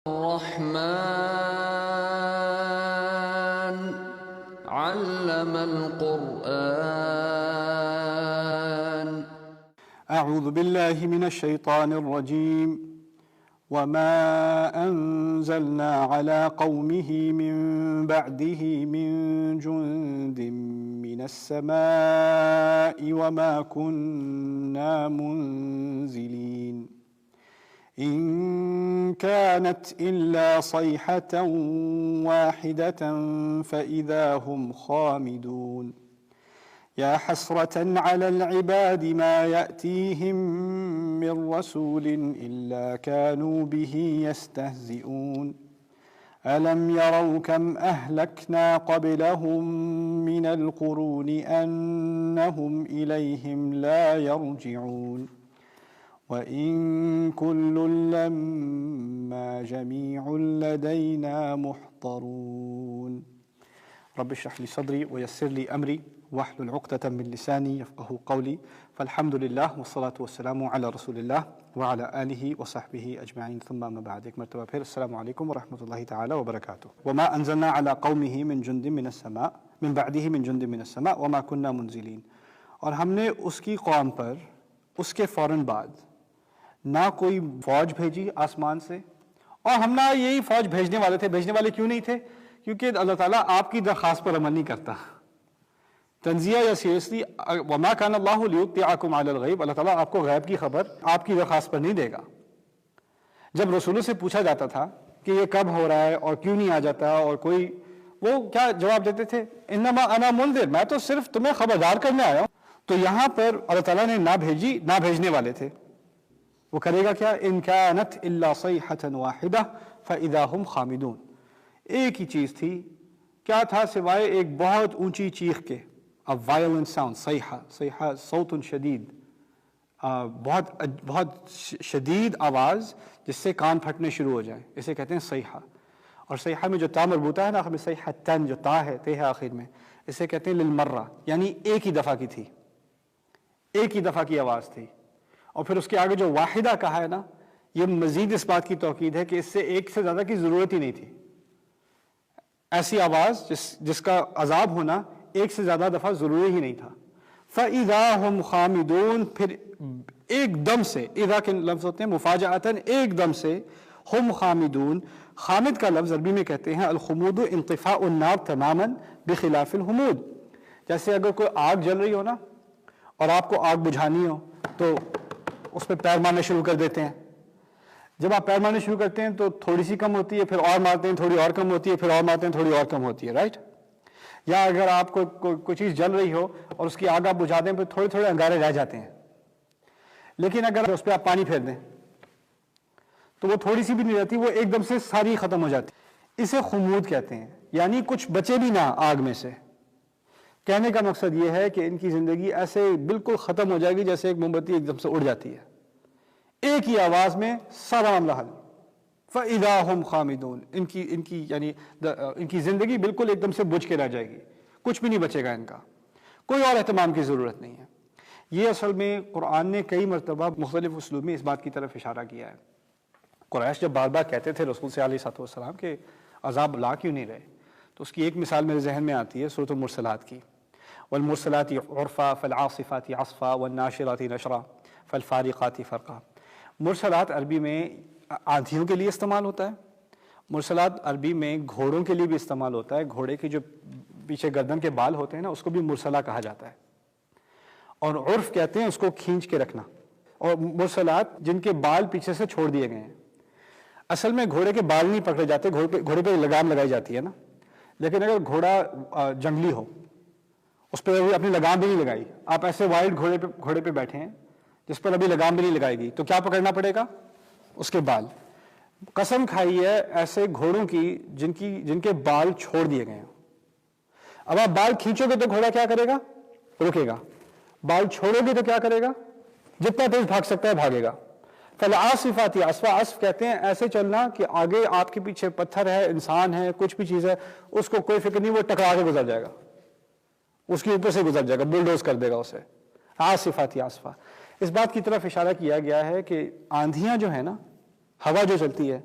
الرحمن علم القرآن. أعوذ بالله من الشيطان الرجيم. وما أنزلنا على قومه من بعده من جند من السماء وما كنا منزلين إن كانت إلا صيحة واحدة فإذا هم خامدون يا حسرة على العباد ما يأتيهم من رسول إلا كانوا به يستهزئون ألم يروا كم أهلكنا قبلهم من القرون أنهم إليهم لا يرجعون وإن كل لما جميع لدينا محضرون رب اشرح لي صدري ويسر لي أمري واحلل عقدة من لساني يفقهوا قولي فالحمد للہ والصلاة والسلام علی رسول اللہ وعلی آلہ وصحبہ اجمعین ثم اما بعد. ایک مرتبہ پھر السلام علیکم ورحمۃ اللہ تعالی وبرکاتہ. وما انزلنا علی قومہ من جند من السماء من بعدہ من جند من السماء وما كنا منزلین. اور ہم نے اس کی قوم پر اس کے فوراً بعد نہ کوئی فوج بھیجی آسمان سے، اور ہم نہ یہی فوج بھیجنے والے تھے. بھیجنے والے کیوں نہیں تھے؟ کیونکہ اللہ تعالیٰ آپ کی درخواست پر عمل نہیں کرتا. تنزیہ یا سیریسلی وما کان اللہ لیطلعکم علی الغیب، اللہ تعالیٰ آپ کو غیب کی خبر آپ کی درخواست پر نہیں دے گا. جب رسولوں سے پوچھا جاتا تھا کہ یہ کب ہو رہا ہے اور کیوں نہیں آ جاتا، اور کوئی وہ کیا جواب دیتے تھے؟ انما انا منذر، میں تو صرف تمہیں خبردار کرنے آیا ہوں. تو یہاں پر اللہ تعالیٰ نے نہ بھیجی، نہ بھیجنے والے تھے. وہ کرے گا کیا؟ ان کانت الا صیحۃ واحدہ فاذا هم خامدون. ایک ہی چیز تھی، کیا تھا سوائے ایک بہت اونچی چیخ کے، a violent sound، صیحہ صوت شدید، بہت شدید آواز جس سے کان پھٹنے شروع ہو جائیں، اسے کہتے ہیں صیحہ. اور صیحہ میں جو تا مربوطہ ہے نا آخر میں، صیحۃن جو تا ہے، تے ہے آخر میں، اسے کہتے ہیں للمرہ، یعنی ایک ہی دفعہ کی تھی، ایک ہی دفعہ کی آواز تھی. اور پھر اس کے آگے جو واحدہ کہا ہے نا، یہ مزید اس بات کی توکید ہے کہ اس سے ایک سے زیادہ کی ضرورت ہی نہیں تھی. ایسی آواز جس کا عذاب ہونا ایک سے زیادہ دفعہ ضروری ہی نہیں تھا. فَإِذَا هُمْ خَامِدُونَ، پھر ایک دم سے، اذا کے لفظ ہوتے ہیں مفاجأتاً، ایک دم سے، ہم خامدون. خامد کا لفظ عربی میں کہتے ہیں الخمود انطفاء النار تماما بخلاف الحمود. جیسے اگر کوئی آگ جل رہی ہو نا اور آپ کو آگ بجھانی ہو تو اس پہ پیر مارنے شروع کر دیتے ہیں. جب آپ پیر مارنے شروع کرتے ہیں تو تھوڑی سی کم ہوتی ہے، پھر اور مارتے ہیں، تھوڑی اور کم ہوتی ہے، پھر اور مارتے ہیں، تھوڑی اور کم ہوتی ہے، رائٹ؟ یا اگر آپ کو کوئی چیز جل رہی ہو اور اس کی آگ آپ بجھا دیں پھر تھوڑے تھوڑے انگارے رہ جاتے ہیں. لیکن اگر اس پہ آپ پانی پھیر دیں تو وہ تھوڑی سی بھی نہیں رہتی، وہ ایک دم سے ساری ختم ہو جاتی. اسے خمود کہتے ہیں، یعنی کچھ بچے بھی نہ آگ میں سے. کہنے کا مقصد یہ ہے کہ ان کی زندگی ایسے بالکل ختم ہو جائے گی جیسے ایک موم بتی ایک دم سے اڑ جاتی ہے. ایک ہی آواز میں سارا معاملہ حل. فَإِذَا هُمْ خَامِدُونَ، ان کی زندگی بالکل ایک دم سے بجھ کے رہ جائے گی، کچھ بھی نہیں بچے گا ان کا، کوئی اور اہتمام کی ضرورت نہیں ہے. یہ اصل میں قرآن نے کئی مرتبہ مختلف اسلوب میں اس بات کی طرف اشارہ کیا ہے. قریش جب بار بار کہتے تھے رسول سے علیہ السلام کہ عذاب لا کیوں نہیں رہے، تو اس کی ایک مثال میرے ذہن میں آتی ہے سورۃ المرسلات کی. والمرسلات عرفا فالعاصفات عصفا والناشرات نشرا فالفارقات فرقا. مرسلات عربی میں آندھیوں کے لیے استعمال ہوتا ہے. مرسلات عربی میں گھوڑوں کے لیے بھی استعمال ہوتا ہے. گھوڑے کے جو پیچھے گردن کے بال ہوتے ہیں نا، اس کو بھی مرسلہ کہا جاتا ہے. اور عرف کہتے ہیں اس کو کھینچ کے رکھنا. اور مرسلات جن کے بال پیچھے سے چھوڑ دیے گئے ہیں. اصل میں گھوڑے کے بال نہیں پکڑے جاتے، گھوڑے پہ لگام لگائی جاتی ہے نا. لیکن اگر گھوڑا جنگلی ہو، اس پہ ابھی اپنی لگام بھی نہیں لگائی، آپ ایسے وائلڈ گھوڑے پہ بیٹھے ہیں جس پر ابھی لگام بھی نہیں لگائی گئی، تو کیا پکڑنا پڑے گا؟ اس کے بال. قسم کھائی ہے ایسے گھوڑوں کی جن کے بال چھوڑ دیے گئے ہیں. اب آپ بال کھینچو گے تو گھوڑا کیا کرے گا؟ رکے گا. بال چھوڑو گے تو کیا کرے گا؟ جتنا تیز بھاگ سکتا ہے بھاگے گا. فالعاصفات عصفا، عصف کہتے ہیں ایسے چلنا کہ آگے آپ کے پیچھے پتھر ہے، انسان ہے، کچھ بھی چیز ہے، اس کو کوئی فکر نہیں، وہ ٹکرا کے گزر جائے گا، اس کے اوپر سے گزر جائے گا، بلڈوز کر دے گا اسے. عاصفات عصفا. اس بات کی طرف اشارہ کیا گیا ہے کہ آندھیاں جو ہے نا، ہوا جو چلتی ہے،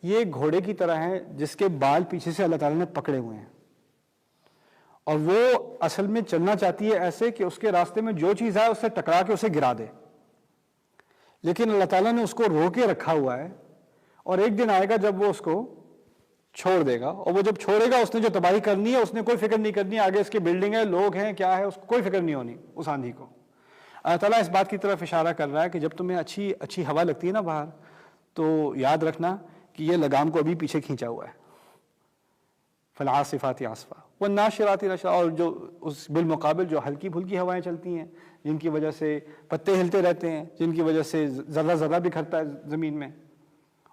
یہ گھوڑے کی طرح ہیں جس کے بال پیچھے سے اللہ تعالیٰ نے پکڑے ہوئے ہیں، اور وہ اصل میں چلنا چاہتی ہے ایسے کہ اس کے راستے میں جو چیز آئے اس سے ٹکرا کے اسے گرا دے، لیکن اللہ تعالیٰ نے اس کو رو کے رکھا ہوا ہے، اور ایک دن آئے گا جب وہ اس کو چھوڑ دے گا، اور وہ جب چھوڑے گا اس نے جو تباہی کرنی ہے اس نے کوئی فکر نہیں کرنی، آگے اس کی بلڈنگ ہے، لوگ ہیں، کیا ہے، اس کو کوئی فکر نہیں ہونی اس آندھی کو۔ اللہ تعالیٰ اس بات کی طرف اشارہ کر رہا ہے کہ جب تمہیں اچھی ہوا لگتی ہے نا باہر، تو یاد رکھنا کہ یہ لگام کو ابھی پیچھے کھینچا ہوا ہے، فالعاصفات عصفا والناشرات نشرا، اور جو اس بالمقابل جو ہلکی پھلکی ہوائیں چلتی ہیں جن کی وجہ سے پتے ہلتے رہتے ہیں، جن کی وجہ سے ذرہ ذرہ بکھرتا ہے زمین میں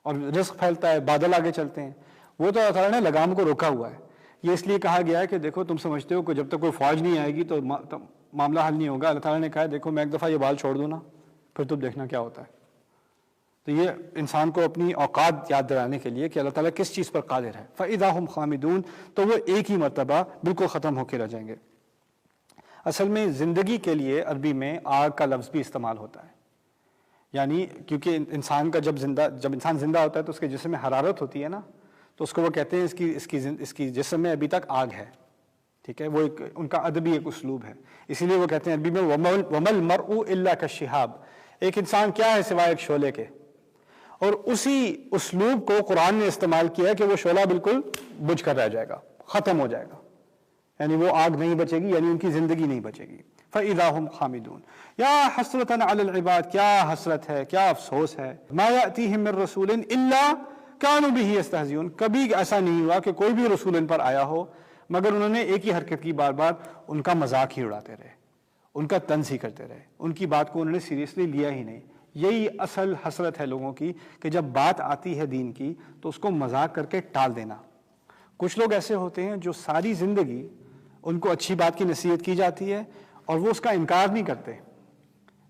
اور رزق پھیلتا ہے، بادل آگے چلتے ہیں، وہ تو اللہ تعالیٰ نے لگام کو روکا ہوا ہے۔ یہ اس لیے کہا گیا ہے کہ دیکھو تم سمجھتے ہو کہ جب تک کوئی فوج نہیں آئے گی تو معاملہ حل نہیں ہوگا، اللہ تعالیٰ نے کہا ہے دیکھو میں ایک دفعہ یہ بال چھوڑ دوں نا، پھر تم دیکھنا کیا ہوتا ہے۔ تو یہ انسان کو اپنی اوقات یاد دلانے کے لیے کہ اللہ تعالیٰ کس چیز پر قادر ہے۔ فَإِذَا هُمْ خَامِدُونَ، تو وہ ایک ہی مرتبہ بالکل ختم ہو کے رہ جائیں گے۔ اصل میں زندگی کے لیے عربی میں آگ کا لفظ بھی استعمال ہوتا ہے، یعنی کیونکہ انسان کا جب انسان زندہ ہوتا ہے تو اس کے جسم میں حرارت ہوتی ہے نا، تو اس کو وہ کہتے ہیں اس کی جسم میں ابھی تک آگ ہے، ٹھیک ہے، وہ ان کا ادبی ایک اسلوب ہے، اسی لیے وہ کہتے ہیں عربی میں وَمَا الْمَرْءُ إِلَّا كَالشِّهَابِ، ایک انسان کیا ہے سوائے ایک شعلے کے، اور اسی اسلوب کو قرآن نے استعمال کیا ہے کہ وہ شعلہ بالکل بجھ کر رہ جائے گا، ختم ہو جائے گا، یعنی وہ آگ نہیں بچے گی، یعنی ان کی زندگی نہیں بچے گی۔ فَإِذَا هُمْ خَامِدُونَ، یا حسرتاً علی العباد، کیا حسرت ہے، کیا افسوس ہے، ما یأتیہم من رسول الا کانوا بہ یستہزئون، کبھی ایسا نہیں ہوا کہ کوئی بھی رسول ان پر آیا ہو مگر انہوں نے ایک ہی حرکت کی، بار بار ان کا مذاق ہی اڑاتے رہے، ان کا طنز ہی کرتے رہے، ان کی بات کو انہوں نے سیریسلی لیا ہی نہیں۔ یہی اصل حسرت ہے لوگوں کی کہ جب بات آتی ہے دین کی تو اس کو مذاق کر کے ٹال دینا۔ کچھ لوگ ایسے ہوتے ہیں جو ساری زندگی ان کو اچھی بات کی نصیحت کی جاتی ہے اور وہ اس کا انکار نہیں کرتے،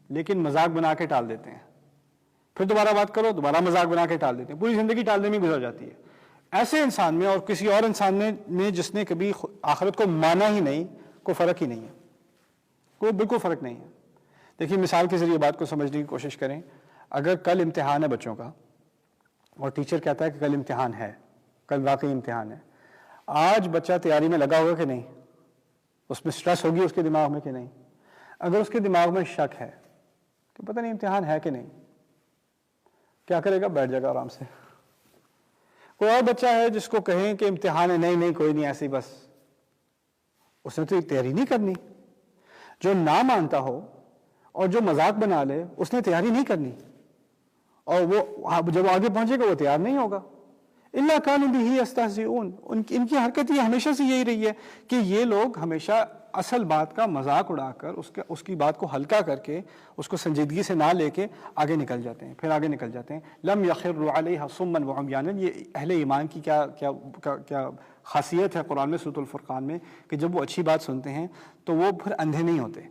لیکن مذاق بنا کے ٹال دیتے ہیں، پھر دوبارہ بات کرو دوبارہ مذاق بنا کے ٹال دیتے ہیں، پوری زندگی ٹالنے میں گزر جاتی ہے۔ ایسے انسان میں اور کسی اور انسان میں جس نے کبھی آخرت کو مانا ہی نہیں، کوئی فرق ہی نہیں ہے، کوئی بالکل فرق نہیں ہے۔ دیکھیے مثال کے ذریعے بات کو سمجھنے کی کوشش کریں، اگر کل امتحان ہے بچوں کا اور ٹیچر کہتا ہے کہ کل امتحان ہے، کل واقعی امتحان ہے، آج بچہ تیاری میں لگا ہوگا کہ نہیں، اس میں سٹریس ہوگی اس کے دماغ میں کہ نہیں؟ اگر اس کے دماغ میں شک ہے کہ پتہ نہیں امتحان ہے کہ نہیں، کیا کرے گا؟ بیٹھ جائے گا آرام سے۔ کوئی اور بچہ ہے جس کو کہیں کہ امتحان ہے، نہیں کوئی نہیں ایسی بس، اس نے تو تیاری نہیں کرنی۔ جو نہ مانتا ہو اور جو مذاق بنا لے اس نے تیاری نہیں کرنی، اور وہ جب آگے پہنچے گا وہ تیار نہیں ہوگا۔ اِلَّا كَانُوا بِهِ يَسْتَهْزِئُونَ، ان کی حرکت یہ ہمیشہ سے یہی رہی ہے کہ یہ لوگ ہمیشہ اصل بات کا مذاق اڑا کر اس کی بات کو ہلکا کر کے اس کو سنجیدگی سے نہ لے کے آگے نکل جاتے ہیں، پھر آگے نکل جاتے ہیں۔ لَمْ يَخِرُّوا عَلَيْهَا صُمًّا وَعُمْيَانًا، یہ اہل ایمان کی کیا خاصیت ہے قرآن میں سورۃ الفرقان میں کہ جب وہ اچھی بات سنتے ہیں تو وہ پھر اندھے نہیں ہوتے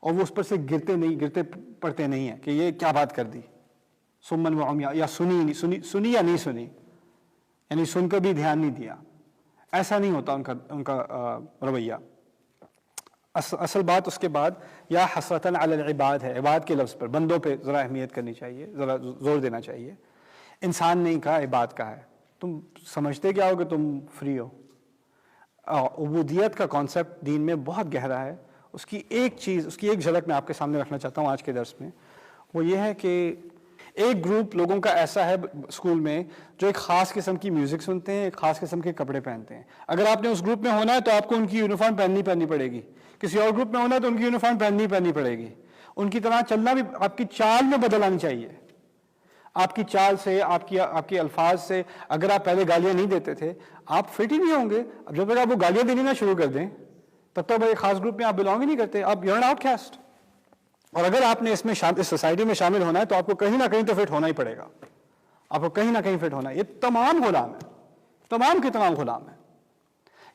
اور وہ اس پر سے گرتے پڑتے نہیں ہیں کہ یہ کیا بات کر دی، صُمًّا وَعُمْيَانًا، یا سنی یا نہیں سنی، یعنی سن کر بھی دھیان نہیں دیا، ایسا نہیں ہوتا ان کا رویہ۔ اصل بات اس کے بعد یا حسرتاً علی العباد ہے، عباد کے لفظ پر، بندوں پہ ذرا اہمیت کرنی چاہیے، ذرا زور دینا چاہیے۔ انسان نہیں کہا، عباد کہا ہے۔ تم سمجھتے کیا ہو کہ تم فری ہو؟ عبودیت کا کانسیپٹ دین میں بہت گہرا ہے۔ اس کی ایک جھلک میں آپ کے سامنے رکھنا چاہتا ہوں آج کے درس میں، وہ یہ ہے کہ ایک گروپ لوگوں کا ایسا ہے اسکول میں جو ایک خاص قسم کی میوزک سنتے ہیں، ایک خاص قسم کے کپڑے پہنتے ہیں۔ اگر آپ نے اس گروپ میں ہونا ہے تو آپ کو ان کی یونیفارم پہننی پڑے گی، کسی اور گروپ میں ہونا ہے تو ان کی یونیفارم پہننی پڑے گی، ان کی طرح چلنا بھی، آپ کی چال میں بدل آنی چاہیے، آپ کی چال سے، آپ کی الفاظ سے۔ اگر آپ پہلے گالیاں نہیں دیتے تھے آپ فٹ ہی نہیں ہوں گے، اب جب تک آپ وہ گالیاں دینی نہ شروع کر دیں تب تک ایک خاص گروپ میں آپ بلانگ ہی نہیں کرتے، آپ یو آر آؤٹ کاسٹ۔ اور اگر آپ نے اس سوسائٹی میں شامل ہونا ہے تو آپ کو کہیں نہ کہیں تو فٹ ہونا ہی پڑے گا، آپ کو کہیں نہ کہیں فٹ ہونا ہے۔ یہ تمام غلام ہیں، تمام کے تمام غلام ہیں،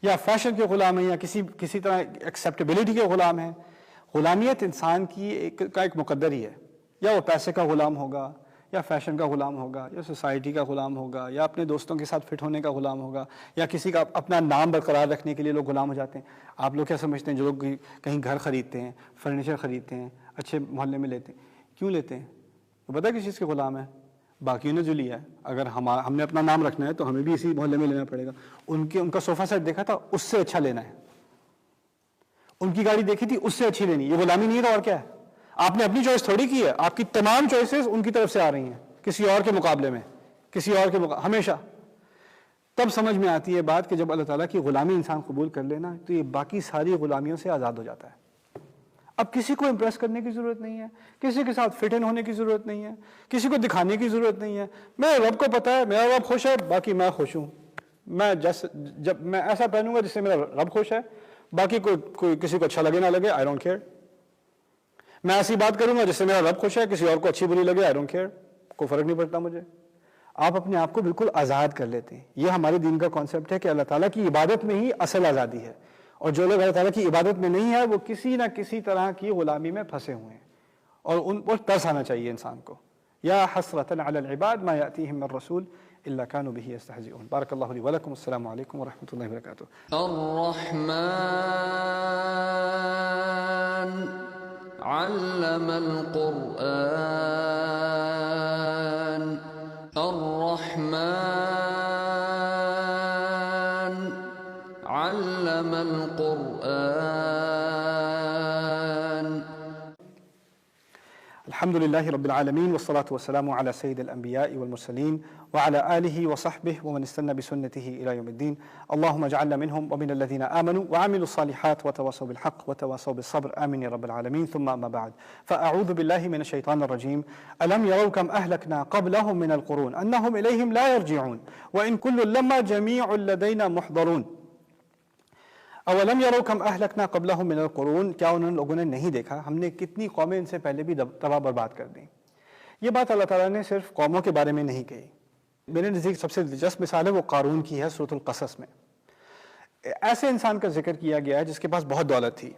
یا فیشن کے غلام ہیں، یا کسی طرح ایکسیپٹیبلٹی کے غلام ہیں۔ غلامیت انسان کی کا ایک مقدر ہی ہے، یا وہ پیسے کا غلام ہوگا، یا فیشن کا غلام ہوگا، یا سوسائٹی کا غلام ہوگا، یا اپنے دوستوں کے ساتھ فٹ ہونے کا غلام ہوگا، یا کسی کا اپنا نام برقرار رکھنے کے لیے لوگ غلام ہو جاتے ہیں۔ آپ لوگ کیا سمجھتے ہیں جو لوگ کہیں گھر خریدتے ہیں، فرنیچر خریدتے ہیں، اچھے محلے میں لیتے ہیں، کیوں لیتے ہیں؟ تو پتہ ہے کس چیز کے غلام ہیں؟ باقیوں نے جو لیا ہے، اگر ہم نے اپنا نام رکھنا ہے تو ہمیں بھی اسی محلے میں لینا پڑے گا. ان کا صوفہ سیٹ دیکھا تھا، اس سے اچھا لینا ہے. ان کی گاڑی دیکھی تھی، اس سے اچھی لینی. یہ غلامی نہیں ہے اور کیا ہے؟ آپ نے اپنی چوائس تھوڑی کی ہے، آپ کی تمام چوائسز ان کی طرف سے آ رہی ہیں کسی اور کے مقابلے میں، ہمیشہ. تب سمجھ میں آتی ہے بات کہ جب اللہ تعالیٰ کی غلامی انسان قبول کر لینا تو یہ باقی ساری غلامیوں سے آزاد ہو جاتا ہے. اب کسی کو امپریس کرنے کی ضرورت نہیں ہے، کسی کے ساتھ فٹ ان ہونے کی ضرورت نہیں ہے، کسی کو دکھانے کی ضرورت نہیں ہے. میرے رب کو پتا ہے میرا رب خوش ہے، باقی میں خوش ہوں. جب میں ایسا پہنوں گا جس سے میرا رب خوش ہے، باقی کوئی کسی کو اچھا لگے نہ لگے، آئی ڈونٹ کیئر. میں ایسی بات کروں گا جس سے میرا رب خوش ہے، کسی اور کو اچھی بری لگے، آئی ڈونٹ کیئر، کوئی فرق نہیں پڑتا مجھے. آپ اپنے آپ کو بالکل آزاد کر لیتے ہیں. یہ ہمارے دین کا کانسیپٹ ہے کہ اللہ تعالیٰ کی عبادت میں ہی اصل آزادی ہے، اور جو لوگ اللہ تعالیٰ کی عبادت میں نہیں ہے وہ کسی نہ کسی طرح کی غلامی میں پھنسے ہوئے ہیں، اور ان پر ترس آنا چاہیے انسان کو. یا حسرۃ علی العباد ما یأتیہم من رسول الا كانوا به یستہزئون. بارک اللہ لی ولکم. السلام علیکم ورحمۃ اللہ وبرکاتہ. الرحمن علم القرآن. الرحمن علم القرآن. الحمد لله رب العالمين والصلاة والسلام على سيد الأنبياء والمرسلين وعلى آله وصحبه ومن استنى بسنته إلى يوم الدين. اللهم اجعلنا منهم ومن الذين آمنوا وعملوا الصالحات وتواصوا بالحق وتواصوا بالصبر. آمين يا رب العالمين. ثم أما بعد، فأعوذ بالله من الشيطان الرجيم. ألم يروا كم أهلكنا قبلهم من القرون أنهم إليهم لا يرجعون وإن كل لما جميع لدينا محضرون. اولم یروا کم اہلکنا قبلہم من القرون، کیا ان لوگوں نے نہیں دیکھا ہم نے کتنی قومیں ان سے پہلے بھی تباہ برباد کر دیں. یہ بات اللہ تعالیٰ نے صرف قوموں کے بارے میں نہیں کہی. میرے نزدیک سب سے دلچسپ مثال ہے وہ قارون کی ہے سورۃ القصص میں. ایسے انسان کا ذکر کیا گیا ہے جس کے پاس بہت دولت تھی.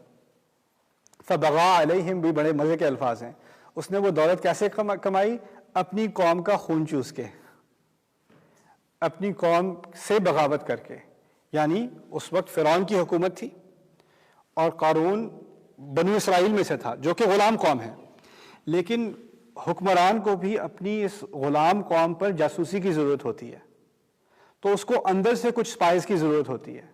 فبغى علیہم بھی بڑے مزے کے الفاظ ہیں. اس نے وہ دولت کیسے کمائی؟ اپنی قوم کا خون چوس کے، اپنی قوم سے بغاوت کر کے. یعنی اس وقت فرعون کی حکومت تھی اور قارون بنو اسرائیل میں سے تھا جو کہ غلام قوم ہے، لیکن حکمران کو بھی اپنی اس غلام قوم پر جاسوسی کی ضرورت ہوتی ہے، تو اس کو اندر سے کچھ سپائز کی ضرورت ہوتی ہے،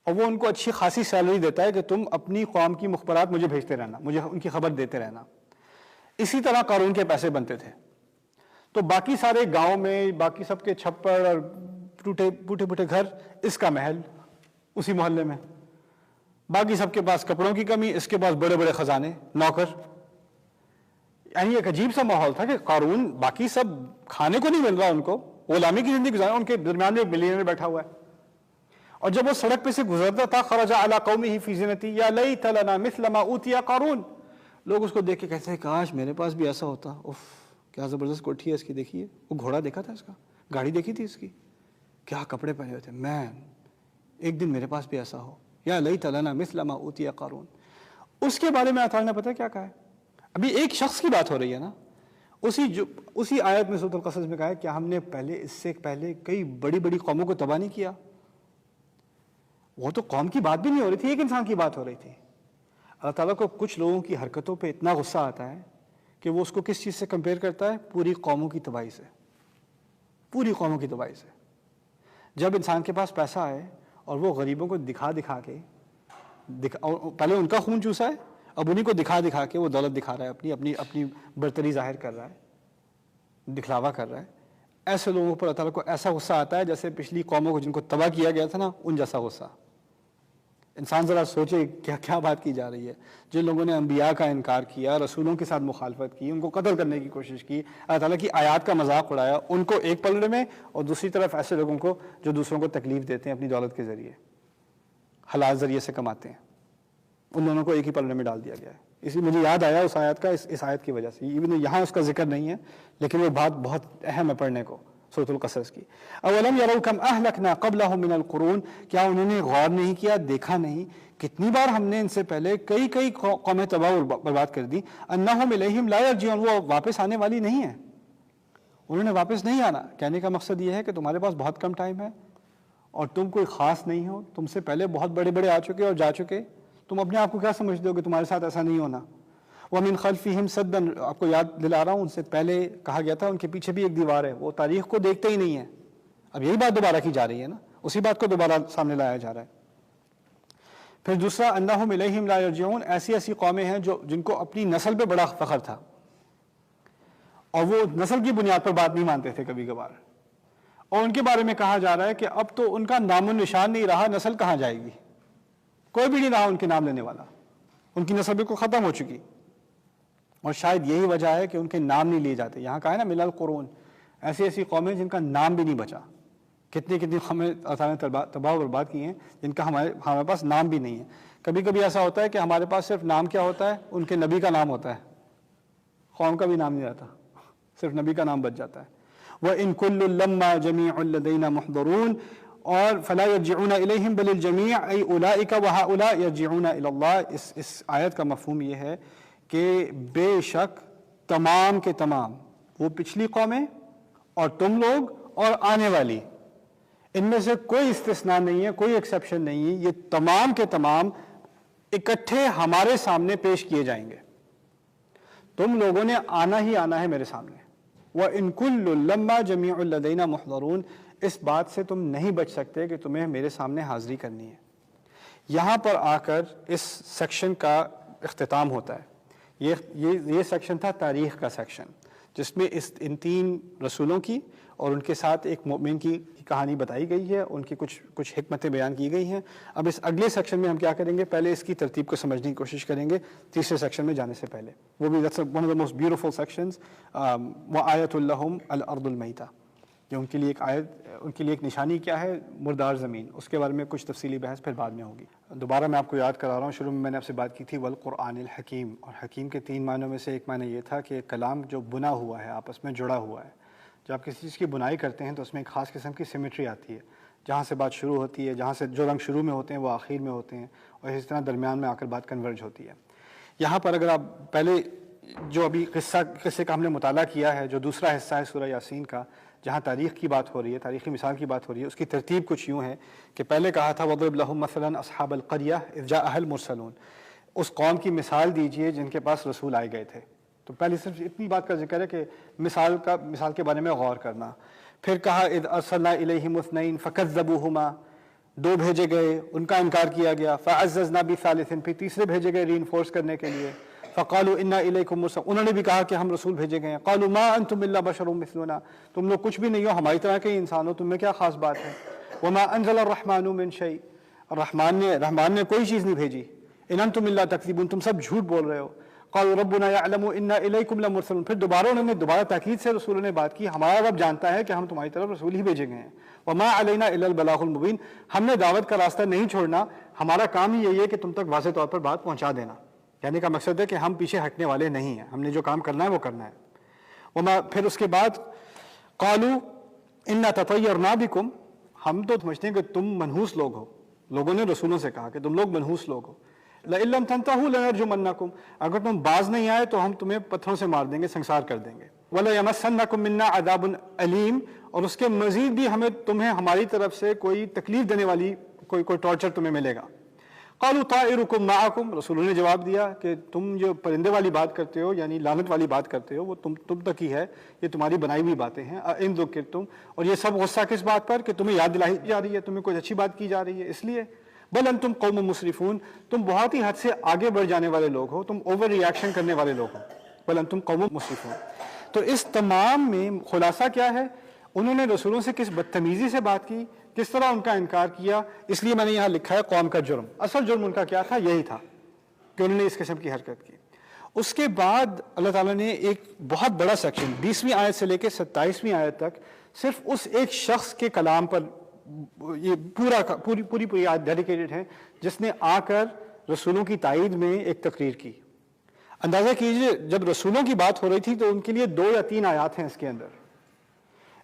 اور وہ ان کو اچھی خاصی سیلری دیتا ہے کہ تم اپنی قوم کی مخبرات مجھے بھیجتے رہنا، مجھے ان کی خبر دیتے رہنا. اسی طرح قارون کے پیسے بنتے تھے. تو باقی سارے گاؤں میں باقی سب کے چھپڑ اور ٹوٹے گھر، اس کا محل اسی محلے میں، باقی سب کے پاس کپڑوں کی کمی، اس کے پاس بڑے بڑے خزانے، نوکر. یعنی ایک عجیب سا ماحول تھا کہ قارون باقی سب کھانے کو نہیں مل رہا، ان کو غلامی کی زندگی گزارا، ان کے درمیان میں ایک ملینئر بیٹھا ہوا ہے. اور جب وہ سڑک پہ سے گزرتا تھا خرج علی قومہ فی زینتی یا لیت لنا مثل ما اوتی قارون، لوگ اس کو دیکھ کے کہتے ہیں کاش میرے پاس بھی ایسا ہوتا. اف کیا زبردست کوٹھی ہے اس کی، دیکھیے وہ گھوڑا دیکھا تھا اس کا، گاڑی دیکھی تھی اس کی، کیا کپڑے پہنے ہوئے تھے، مین ایک دن میرے پاس بھی ایسا ہو. یا لیت لنا مثل ما اوتی قارون. اس کے بارے میں اللہ تعالیٰ نے پتہ کیا کہا ہے؟ ابھی ایک شخص کی بات ہو رہی ہے نا، اسی آیت میں سورۃ القصص میں کہا ہے کہ ہم نے اس سے پہلے کئی بڑی بڑی قوموں کو تباہ نہیں کیا. وہ تو قوم کی بات بھی نہیں ہو رہی تھی، ایک انسان کی بات ہو رہی تھی. اللہ تعالیٰ کو کچھ لوگوں کی حرکتوں پہ اتنا غصہ آتا ہے کہ وہ اس کو کس چیز سے کمپیئر کرتا ہے؟ پوری قوموں کی تباہی سے. پوری قوموں کی تباہی سے. جب انسان کے پاس پیسہ آئے اور وہ غریبوں کو دکھا کے پہلے ان کا خون چوسا ہے، اب انہیں کو دکھا کے وہ دولت دکھا رہا ہے، اپنی برتری ظاہر کر رہا ہے، دکھلاوا کر رہا ہے. ایسے لوگوں پر اللہ تعالیٰ کو ایسا غصہ آتا ہے جیسے پچھلی قوموں کو جن کو تباہ کیا گیا تھا نا، ان جیسا غصہ. انسان ذرا سوچے کیا بات کی جا رہی ہے. جن لوگوں نے انبیاء کا انکار کیا، رسولوں کے ساتھ مخالفت کی، ان کو قتل کرنے کی کوشش کی، اللہ تعالیٰ کی آیات کا مذاق اڑایا، ان کو ایک پلڑے میں، اور دوسری طرف ایسے لوگوں کو جو دوسروں کو تکلیف دیتے ہیں اپنی دولت کے ذریعے، حلال ذریعے سے کماتے ہیں، ان دونوں کو ایک ہی پلڑے میں ڈال دیا گیا ہے. اسی مجھے یاد آیا اس آیت کا، اس آیت کی وجہ سے. یہاں اس کا ذکر نہیں ہے لیکن وہ بات بہت اہم ہے پڑھنے کو سورۃ القصص کی. اولم یروا کم اہلکنا قبلہم من القرون، کیا انہوں نے غور نہیں کیا، دیکھا نہیں کتنی بار ہم نے ان سے پہلے کئی قومیں تباہ و برباد کر دی. انہم الیہم لا یرجعون، وہ واپس آنے والی نہیں ہیں، انہوں نے واپس نہیں آنا. کہنے کا مقصد یہ ہے کہ تمہارے پاس بہت کم ٹائم ہے اور تم کوئی خاص نہیں ہو، تم سے پہلے بہت بڑے آ چکے اور جا چکے. تم اپنے آپ کو کیا سمجھتے ہو کہ تمہارے ساتھ ایسا نہیں ہونا؟ وَمِن خَلْفِهِمْ سَدًّا، آپ کو یاد دلا رہا ہوں، ان سے پہلے کہا گیا تھا ان کے پیچھے بھی ایک دیوار ہے، وہ تاریخ کو دیکھتے ہی نہیں ہے. اب یہی بات دوبارہ کی جا رہی ہے نا، اسی بات کو دوبارہ سامنے لایا جا رہا ہے. پھر دوسرا انہم الیہم لا یرجعون، ایسی قومیں ہیں جن کو اپنی نسل پہ بڑا فخر تھا اور وہ نسل کی بنیاد پر بات نہیں مانتے تھے کبھی کبھار، اور ان کے بارے میں کہا جا رہا ہے کہ اب تو ان کا نام و نشان نہیں رہا، نسل کہاں جائے گی، کوئی بھی نہیں رہا ان کے نام لینے والا، ان کی نسل بالکل ختم ہو چکی. اور شاید یہی وجہ ہے کہ ان کے نام نہیں لیے جاتے. یہاں کہا ہے نا من القرون، ایسی قومیں جن کا نام بھی نہیں بچا. کتنی قومیں اللہ نے تباہ و برباد کی ہیں جن کا ہمارے پاس نام بھی نہیں ہے. کبھی کبھی ایسا ہوتا ہے کہ ہمارے پاس صرف نام کیا ہوتا ہے، ان کے نبی کا نام ہوتا ہے، قوم کا بھی نام نہیں رہتا، صرف نبی کا نام بچ جاتا ہے. وَإِن كُلٌّ لَمَّا جَمِيعٌ لَدَيْنَا مُحْضَرُونَ، اور فَلَا يَرْجِعُونَ إِلَيْهِمْ بَلِ الْجَمِيعُ أَيْ أُولَٰئِكَ وَهَؤُلَاءِ يَرْجِعُونَ إِلَى اللَّهِ. اس آیت کا مفہوم یہ ہے کہ بے شک تمام کے تمام، وہ پچھلی قومیں اور تم لوگ اور آنے والی، ان میں سے کوئی استثناء نہیں ہے، کوئی ایکسیپشن نہیں ہے، یہ تمام کے تمام اکٹھے ہمارے سامنے پیش کیے جائیں گے. تم لوگوں نے آنا ہی آنا ہے میرے سامنے. وَإِن كُلٌّ لَمَّا جَمِيعٌ لَدَيْنَا مُحْضَرُونَ، اس بات سے تم نہیں بچ سکتے کہ تمہیں میرے سامنے حاضری کرنی ہے. یہاں پر آ کر اس سیکشن کا اختتام ہوتا ہے. یہ سیکشن تھا تاریخ کا سیکشن، جس میں ان 3 رسولوں کی اور ان کے ساتھ ایک مومن کی کہانی بتائی گئی ہے، ان کی کچھ حکمتیں بیان کی گئی ہیں. اب اس اگلے سیکشن میں ہم کیا کریں گے، پہلے اس کی ترتیب کو سمجھنے کی کوشش کریں گے تیسرے سیکشن میں جانے سے پہلے. وہ بھی one of the most beautiful sections, وَآیَةٌ لَهُمْ الْأَرْضُ الْمَيْتَةُ، جو ان کے لیے ایک آیت، ان کے لیے ایک نشانی کیا ہے، مردار زمین. اس کے بارے میں کچھ تفصیلی بحث پھر بعد میں ہوگی. دوبارہ میں آپ کو یاد کرا رہا ہوں، شروع میں نے آپ سے بات کی تھی والقرآن الحکیم، اور حکیم کے 3 معنوں میں سے ایک معنی یہ تھا کہ کلام جو بنا ہوا ہے، آپس میں جڑا ہوا ہے. جب آپ کسی چیز کی بنائی کرتے ہیں تو اس میں ایک خاص قسم کی سیمیٹری آتی ہے، جہاں سے بات شروع ہوتی ہے، جہاں سے جو رنگ شروع میں ہوتے ہیں وہ آخر میں ہوتے ہیں، اور اس طرح درمیان میں آ کر بات کنورج ہوتی ہے. یہاں پر اگر آپ پہلے جو ابھی قصے کا ہم نے مطالعہ کیا ہے، جو دوسرا حصہ ہے سورہ یاسین کا، جہاں تاریخ کی بات ہو رہی ہے، تاریخی مثال کی بات ہو رہی ہے، اس کی ترتیب کچھ یوں ہے کہ پہلے کہا تھا وَضْرِبْ لَهُم مَثَلًا أَصْحَابَ الْقَرْيَةِ إِذْ جَاءَهَا الْمُرْسَلُونَ، اس قوم کی مثال دیجئے جن کے پاس رسول آئے گئے تھے. تو پہلے صرف اتنی بات کا ذکر ہے کہ مثال کے بارے میں غور کرنا. پھر کہا اذ ارسلنا الیہم اثنین فکذبوہما، 2 بھیجے گئے، ان کا انکار کیا گیا. فعززنا بثالث، پھر تیسرے بھیجے گئے ری انفورس کرنے کے لیے. فقالوا انا الیکم مرسلون، انہوں نے بھی کہا کہ ہم رسول بھیجے گئے ہیں. قالوا ما انتم الا بشر مثلنا، تم لوگ کچھ بھی نہیں ہو، ہماری طرح کے ہی انسان ہو، تم میں کیا خاص بات ہے. وما انزل الرحمن من شیء، رحمان نے کوئی چیز نہیں بھیجی. ان انتم الا تکذبون، تم سب جھوٹ بول رہے ہو. قالوا ربنا يعلم انا الیکم لمرسلون، پھر دوبارہ انہوں نے دوبارہ تاکید سے رسولوں نے بات کی، ہمارا رب جانتا ہے کہ ہم تمہاری طرف رسول ہی بھیجے گئے ہیں. وما علینا الا البلاغ المبین، ہم نے دعوت کا راستہ نہیں چھوڑنا، ہمارا کام ہی یہی ہے کہ تم تک واضح طور پر بات پہنچا دینا. یعنی کا مقصد ہے کہ ہم پیچھے ہٹنے والے نہیں ہیں، ہم نے جو کام کرنا ہے وہ کرنا ہے. وما، پھر اس کے بعد قالوا انا تطیرنا بکم، ہم تو سمجھتے ہیں کہ تم منحوس لوگ ہو. لوگوں نے رسولوں سے کہا کہ تم لوگ منحوس لوگ ہو. لئن لم تنتهوا لنرجمنکم، اگر تم باز نہیں آئے تو ہم تمہیں پتھروں سے مار دیں گے، سنسار کر دیں گے. وَلَيَمَسَّنَّكُم مِّنَّا عَذَابٌ أَلِيمٌ، اور اس کے مزید بھی تمہیں ہماری طرف سے کوئی تکلیف دینے والی کوئی ٹارچر تمہیں ملے گا. قالوا طائركم معكم، رسولوں نے جواب دیا کہ تم جو پرندے والی بات کرتے ہو، یعنی لعنت والی بات کرتے ہو، وہ تم تک ہی ہے، یہ تمہاری بنائی ہوئی باتیں ہیں. ان ذکرتم، اور یہ سب غصہ کس بات پر کہ تمہیں یاد دلائی جا رہی ہے، تمہیں کوئی اچھی بات کی جا رہی ہے، اس لیے. بل انتم قوم مسرفون، تم بہت ہی حد سے آگے بڑھ جانے والے لوگ ہو، تم اوور ری ایکشن کرنے والے لوگ ہو. بل انتم قوم مسرفون. تو اس تمام میں خلاصہ کیا ہے، انہوں نے رسولوں سے کس بدتمیزی سے بات کی، کس طرح ان کا انکار کیا. اس لیے میں نے یہاں لکھا ہے قوم کا جرم. اصل جرم ان کا کیا تھا، یہی تھا کہ انہوں نے اس قسم کی حرکت کی. اس کے بعد اللہ تعالیٰ نے ایک بہت بڑا سیکشن 20ویں آیت سے لے کے 27ویں آیت تک صرف اس ایک شخص کے کلام پر، یہ پوری آیت ڈیڈیکیٹڈ ہے، جس نے آ کر رسولوں کی تائید میں ایک تقریر کی. اندازہ کیجئے جب رسولوں کی بات ہو رہی تھی تو ان کے لیے 2 یا 3 آیات ہیں اس کے اندر.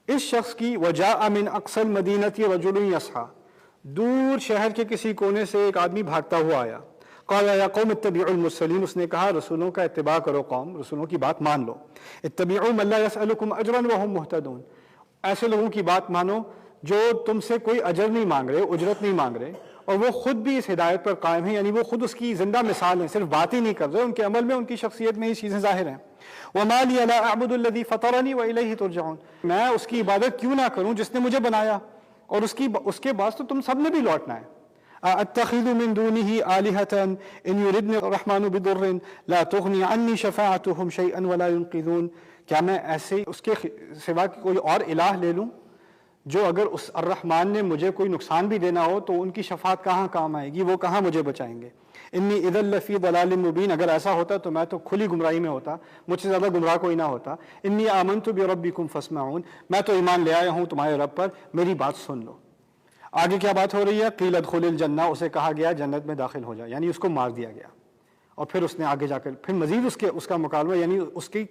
اس شخص کی وجاء من اقصى المدینة رجل یسعی، دور شہر کے کسی کونے سے ایک آدمی بھاگتا ہوا آیا. قال یا قوم اتبعوا المرسلین، اس نے کہا رسولوں کا اتباع کرو قوم، رسولوں کی بات مان لو. اتبعوا من لا يسألكم اجرا وهم مهتدون، ایسے لوگوں کی بات مانو جو تم سے کوئی اجر نہیں مانگ رہے، اجرت نہیں مانگ رہے، اور وہ خود بھی اس ہدایت پر قائم ہیں، یعنی وہ خود اس کی زندہ مثال ہیں، صرف بات ہی نہیں کر رہے، ان کے عمل میں ان کی شخصیت میں یہ چیزیں ظاہر ہیں۔ وَمَا لِيَ لَا أَعْبُدُ الَّذِي فَطَرَنِي وَإِلَيْهِ تُرْجَعُونَ، میں اس کی عبادت کیوں نہ کروں جس نے مجھے بنایا اور اس کے بعد تو تم سب نے بھی لوٹنا ہے۔ أَأَتَّخِذُ مِن دُونِهِ آلِهَةً إِنْ يُرِدْنِ الرَّحْمَنُ بِضُرٍّ لَا تُغْنِ عَنِّي شَفَاعَتُهُمْ شَيْئًا وَلَا يُنْقِذُونَ، کیا میں ایسے اس کے سوا کوئی اور الہ لے لوں جو اگر اس الرحمن نے مجھے کوئی نقصان بھی دینا ہو تو ان کی شفاعت کہاں کام آئے گی، وہ کہاں مجھے بچائیں گے۔ انی اذا لفی ضلال مبین، اگر ایسا ہوتا تو میں تو کھلی گمراہی میں ہوتا، مجھ سے زیادہ گمراہ کوئی نہ ہوتا۔ انی آمنت بربکم فاسمعون، میں تو ایمان لے آیا ہوں تمہارے رب پر، میری بات سن لو۔ آگے کیا بات ہو رہی ہے؟ قیل ادخل الجنہ، اسے کہا گیا جنت میں داخل ہو جا، یعنی اس کو مار دیا گیا۔ اور پھر اس نے آگے جا کر پھر مزید اس کا مکالمہ، یعنی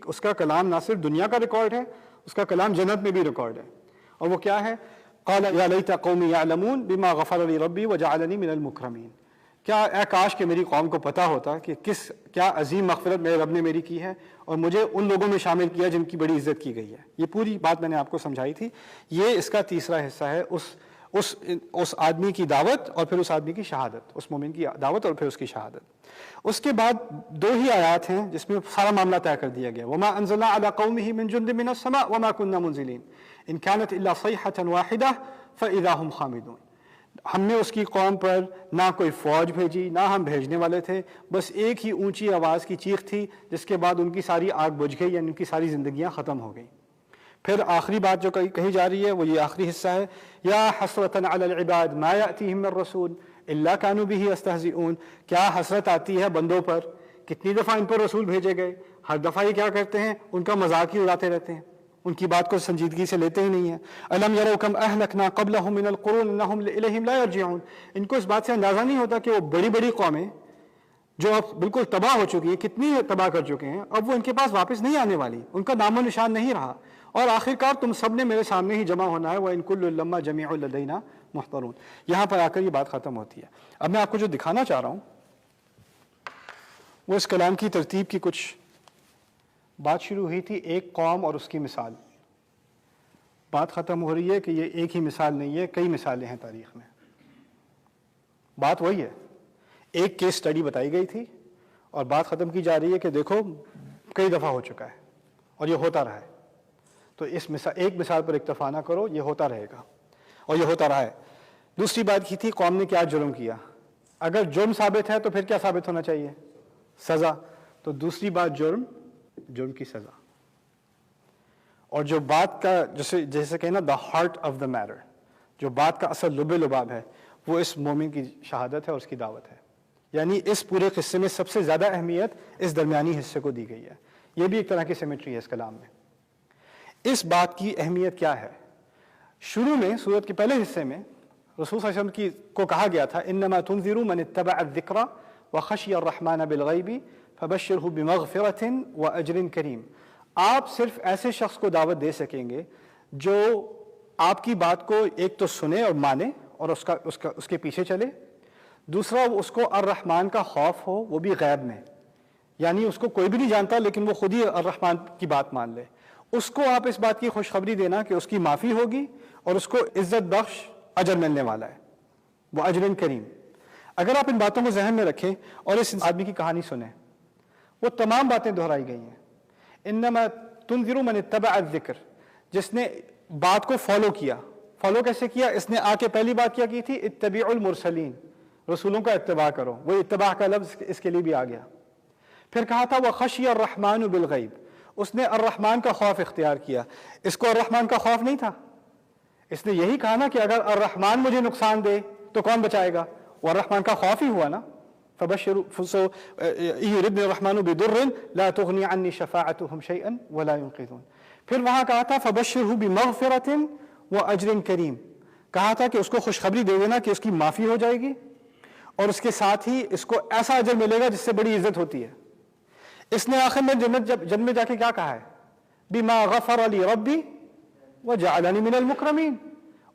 اس کا کلام نہ صرف دنیا کا ریکارڈ ہے، اس کا کلام جنت میں بھی ریکارڈ ہے۔ اور وہ کیا ہے؟ قال یا لیت قومی یعلمون بما غفر لی ربی وجعلنی من المکرمین، کیا اے کاش کہ میری قوم کو پتہ ہوتا کہ کیا عظیم مغفرت میرے رب نے میری کی ہے اور مجھے ان لوگوں میں شامل کیا جن کی بڑی عزت کی گئی ہے۔ یہ پوری بات میں نے آپ کو سمجھائی تھی، یہ اس کا تیسرا حصہ ہے، اس آدمی کی دعوت اور پھر اس آدمی کی شہادت، اس مومن کی دعوت اور پھر اس کی شہادت۔ اس کے بعد 2 ہی آیات ہیں جس میں سارا معاملہ طے کر دیا گیا۔ وما انزلنا على قومه من جند من السماء وما كنا منزلين ان كانت الا صيحة واحدة فاذا هم خامدون، ہم نے اس کی قوم پر نہ کوئی فوج بھیجی نہ ہم بھیجنے والے تھے، بس ایک ہی اونچی آواز کی چیخ تھی جس کے بعد ان کی ساری آگ بجھ گئی، یعنی ان کی ساری زندگیاں ختم ہو گئیں۔ پھر آخری بات جو کہی جا رہی ہے وہ یہ آخری حصہ ہے، یا حسرة علی العباد ما یأتیہم من رسول الا کانوا بہ یستہزئون، کیا حسرت آتی ہے بندوں پر، کتنی دفعہ ان پر رسول بھیجے گئے، ہر دفعہ یہ کیا کرتے ہیں، ان کا مذاق ہی اڑاتے رہتے ہیں، ان کی بات کو سنجیدگی سے لیتے ہی نہیں ہیں۔ الم یروا کم اہلکنا قبلہم من القرون انہم الیہم لا یرجعون، ان کو اس بات سے اندازہ نہیں ہوتا کہ وہ بڑی بڑی قومیں جو اب بالکل تباہ ہو چکی ہیں، کتنی تباہ کر چکے ہیں، اب وہ ان کے پاس واپس نہیں آنے والی، ان کا نام و نشان نہیں رہا، اور آخرکار تم سب نے میرے سامنے ہی جمع ہونا ہے، وَإِن كُلٌّ لَمَّا جَمِيعٌ لَدَيْنَا مُحْضَرُونَ۔ یہاں پر آ کر یہ بات ختم ہوتی ہے۔ اب میں آپ کو جو دکھانا چاہ رہا ہوں وہ اس کلام کی ترتیب کی کچھ بات شروع ہوئی تھی، ایک قوم اور اس کی مثال، بات ختم ہو رہی ہے کہ یہ ایک ہی مثال نہیں ہے، کئی مثالیں ہیں تاریخ میں۔ بات وہی ہے، ایک کیس سٹڈی بتائی گئی تھی اور بات ختم کی جا رہی ہے کہ دیکھو کئی دفعہ ہو چکا ہے اور یہ ہوتا رہا ہے، تو ایک مثال پر اکتفا نہ کرو، یہ ہوتا رہے گا اور یہ ہوتا رہا ہے۔ دوسری بات کی تھی قوم نے کیا جرم کیا، اگر جرم ثابت ہے تو پھر کیا ثابت ہونا چاہیے؟ سزا۔ تو دوسری بات جرم کی سزا، اور جو بات کا جیسے کہنا the heart of the matter, جو بات کا اصل لب لباب ہے وہ اس مومن کی شہادت ہے اور اس کی دعوت ہے، یعنی اس پورے قصے میں سب سے زیادہ اہمیت اس درمیانی حصے کو دی گئی ہے۔ یہ بھی ایک طرح کی سیمیٹری ہے اس کلام میں۔ اس بات کی اہمیت کیا ہے؟ شروع میں سورت کے پہلے حصے میں رسول صلی اللہ علیہ وسلم کو کہا گیا تھا انما تنذر من اتبع الذکر وخشی الرحمن بالغیب فبشرہ بمغفرۃ واجر کریم، آپ صرف ایسے شخص کو دعوت دے سکیں گے جو آپ کی بات کو ایک تو سنے اور مانے اور اس کے پیچھے چلے، دوسرا اس کو الرحمن کا خوف ہو، وہ بھی غیب میں، یعنی اس کو کوئی بھی نہیں جانتا لیکن وہ خود ہی الرحمن کی بات مان لے، اس کو آپ اس بات کی خوشخبری دینا کہ اس کی معافی ہوگی اور اس کو عزت بخش اجر ملنے والا ہے، وہ اجر کریم۔ اگر آپ ان باتوں کو ذہن میں رکھیں اور اس آدمی کی کہانی سنیں، وہ تمام باتیں دہرائی گئی ہیں۔ انما تنذر من اتبع الذکر، جس نے بات کو فالو کیا، فالو کیسے کیا؟ اس نے آ کے پہلی بات کیا کی تھی اتبعوا المرسلین، رسولوں کا اتباع کرو، وہ اتباع کا لفظ اس کے لیے بھی آ گیا۔ پھر کہا تھا وخشی الرحمن بالغیب، اس نے الرحمن کا خوف اختیار کیا، اس کو الرحمن کا خوف نہیں تھا، اس نے یہی کہا نا کہ اگر الرحمن مجھے نقصان دے تو کون بچائے گا، وہ الرحمن کا خوف ہی ہوا نا۔ يردن الرحمن بضر لا تغني عني شفاعتهم شيئا ولا ينقذون۔ پھر وہاں کہا تھا فبشره بمغفرة واجر کریم، کہا تھا کہ اس کو خوشخبری دے دینا کہ اس کی معافی ہو جائے گی اور اس کے ساتھ ہی اس کو ایسا اجر ملے گا جس سے بڑی عزت ہوتی ہے۔ اس نے آخر میں جنت میں جا کے کیا کہا ہے؟ بما غفر لی ربی وجعلنی من المکرمین،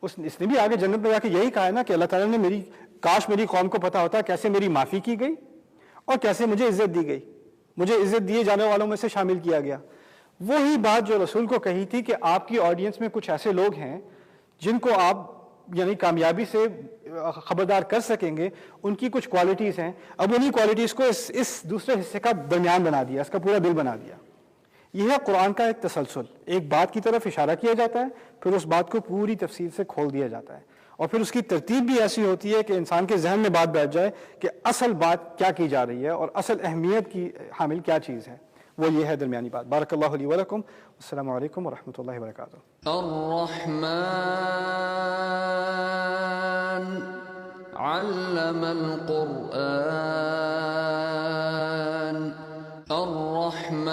اس نے بھی آگے جنت میں جا کے یہی کہا ہے نا کہ اللہ تعالیٰ نے کاش میری قوم کو پتا ہوتا کیسے میری معافی کی گئی اور کیسے مجھے عزت دی گئی، مجھے عزت دیے جانے والوں میں سے شامل کیا گیا۔ وہی بات جو رسول کو کہی تھی کہ آپ کی آڈینس میں کچھ ایسے لوگ ہیں جن کو آپ یعنی کامیابی سے خبردار کر سکیں گے، ان کی کچھ کوالٹیز ہیں. اب انہی کوالٹیز کو اس دوسرے حصے کا درمیان بنا دیا، اس کا پورا دل بنا دیا. یہ ہے قرآن کا ایک تسلسل. ایک بات کی طرف اشارہ کیا جاتا ہے، پھر اس بات کو پوری تفصیل سے کھول دیا جاتا ہے، اور پھر اس کی ترتیب بھی ایسی ہوتی ہے کہ انسان کے ذہن میں بات بیٹھ جائے کہ اصل بات کیا کی جا رہی ہے اور اصل اہمیت کی حامل کیا چیز ہے. وہ یہ ہے درمیانی بات. بارک اللہ لی ولکم. السلام علیکم ورحمۃ اللہ وبرکاتہ. الرحمن علم القرآن. الرحمن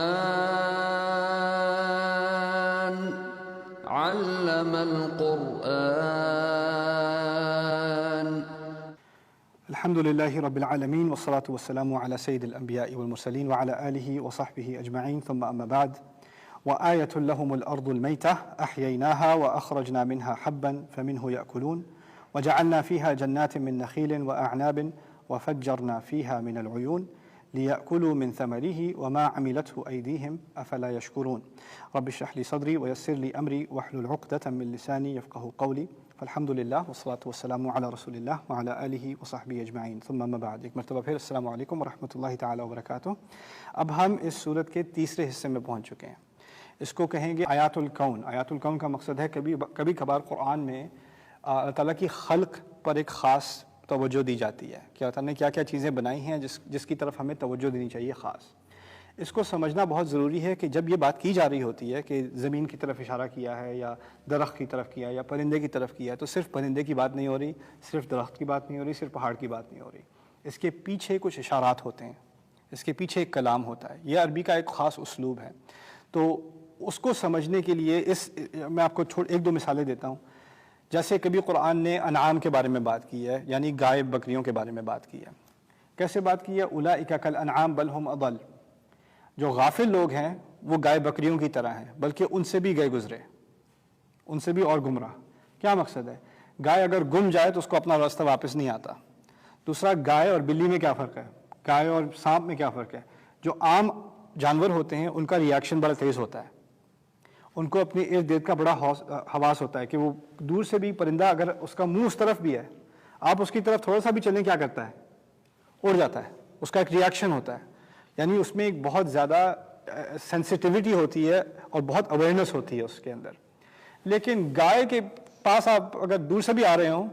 علم القرآن. الحمد لله رب العالمين والصلاة والسلام على سيد الأنبياء والمرسلين وعلى آله وصحبه أجمعين. ثم أما بعد. وآية لهم الأرض الميتة أحييناها وأخرجنا منها حبا فمنه يأكلون وجعلنا فيها جنات من نخيل وأعناب وفجرنا فيها من العيون ليأكلوا من ثمره وما عملته أيديهم أفلا يشكرون. رب اشرح لي صدري ويسر لي أمري واحلل عقدة من لساني يفقهوا قولي. فالحمد للہ والصلاة والسلام علی رسول اللہ وعلی آلہ وصحبہ اجمعین. ثم اما بعد. ایک مرتبہ پھر السلام علیکم ورحمۃ اللہ تعالی وبرکاتہ. اب ہم اس سورت کے تیسرے حصے میں پہنچ چکے ہیں. اس کو کہیں گے آیات الکون. آیات الکون کا مقصد ہے کبھی کبھار قرآن میں اللہ تعالیٰ کی خلق پر ایک خاص توجہ دی جاتی ہے کہ اللہ تعالیٰ نے کیا کیا چیزیں بنائی ہیں جس کی طرف ہمیں توجہ دینی چاہیے خاص. اس کو سمجھنا بہت ضروری ہے کہ جب یہ بات کی جا رہی ہوتی ہے کہ زمین کی طرف اشارہ کیا ہے یا درخت کی طرف کیا ہے یا پرندے کی طرف کیا ہے، تو صرف پرندے کی بات نہیں ہو رہی، صرف درخت کی بات نہیں ہو رہی، صرف پہاڑ کی بات نہیں ہو رہی. اس کے پیچھے کچھ اشارات ہوتے ہیں، اس کے پیچھے ایک کلام ہوتا ہے. یہ عربی کا ایک خاص اسلوب ہے. تو اس کو سمجھنے کے لیے میں آپ کو ایک دو مثالیں دیتا ہوں. جیسے کبھی قرآن نے انعام کے بارے میں بات کی ہے، یعنی گائے بکریوں کے بارے میں بات کی ہے. کیسے بات کی ہے؟ اولئک کالانعام بل ہم اضل. جو غافل لوگ ہیں وہ گائے بکریوں کی طرح ہیں، بلکہ ان سے بھی گئے گزرے، ان سے بھی اور گمراہ. کیا مقصد ہے؟ گائے اگر گم جائے تو اس کو اپنا راستہ واپس نہیں آتا. دوسرا، گائے اور بلی میں کیا فرق ہے؟ گائے اور سانپ میں کیا فرق ہے؟ جو عام جانور ہوتے ہیں ان کا ریاکشن بڑا تیز ہوتا ہے، ان کو اپنے ارد گرد کا بڑا حواس ہوتا ہے کہ وہ دور سے بھی پرندہ اگر اس کا منہ اس طرف بھی ہے، آپ اس کی طرف تھوڑا سا بھی چلیں کیا کرتا ہے؟ اڑ جاتا ہے. اس کا ایک ریاکشن ہوتا ہے. یعنی اس میں ایک بہت زیادہ سینسٹیوٹی ہوتی ہے اور بہت اویئرنیس ہوتی ہے اس کے اندر. لیکن گائے کے پاس آپ اگر دور سے بھی آ رہے ہوں،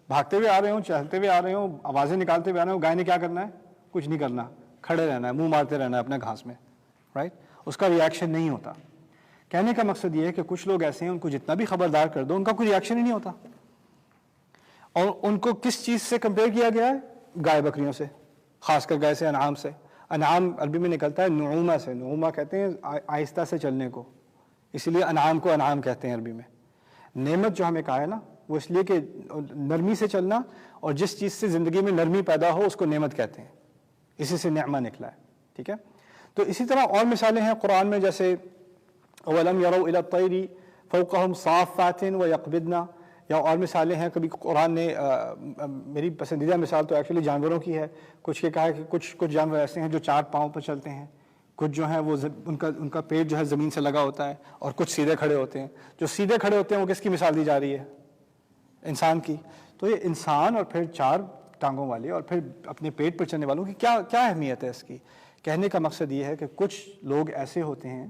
بھاگتے ہوئے آ رہے ہوں، چہلتے ہوئے آ رہے ہوں، آوازیں نکالتے ہوئے آ رہے ہوں، گائے نے کیا کرنا ہے؟ کچھ نہیں کرنا، کھڑے رہنا ہے، منہ مارتے رہنا ہے اپنے گھاس میں، رائٹ. اس کا ریاکشن نہیں ہوتا. کہنے کا مقصد یہ ہے کہ کچھ لوگ ایسے ہیں ان کو جتنا بھی خبردار کر دو ان کا کوئی ریاکشن ہی نہیں ہوتا. اور ان کو کس چیز سے کمپیئر کیا گیا ہے؟ گائے بکریوں سے، خاص کر گائے سے، انعام سے. انعام عربی میں نکلتا ہے نعومہ سے. نعومہ کہتے ہیں آہستہ سے چلنے کو، اسی لیے انعام کو انعام کہتے ہیں عربی میں. نعمت جو ہمیں کہا ہے نا، وہ اس لیے کہ نرمی سے چلنا، اور جس چیز سے زندگی میں نرمی پیدا ہو اس کو نعمت کہتے ہیں. اسی سے نعمہ نکلا ہے. ٹھیک ہے. تو اسی طرح اور مثالیں ہیں قرآن میں، جیسے اولم یروا الی الطیر فوقہم صافات ویقبضن، یا اور مثالیں ہیں. کبھی قرآن نے میری پسندیدہ مثال تو ایکچولی جانوروں کی ہے. کچھ یہ کہا ہے کہ کچھ جانور ایسے ہیں جو 4 پاؤں پر چلتے ہیں، کچھ جو ہیں وہ ان کا پیٹ جو ہے زمین سے لگا ہوتا ہے، اور کچھ سیدھے کھڑے ہوتے ہیں. جو سیدھے کھڑے ہوتے ہیں وہ کس کی مثال دی جا رہی ہے؟ انسان کی. تو یہ انسان اور پھر 4 ٹانگوں والے اور پھر اپنے پیٹ پر چلنے والوں کی کیا اہمیت ہے اس کی؟ کہنے کا مقصد یہ ہے کہ کچھ لوگ ایسے ہوتے ہیں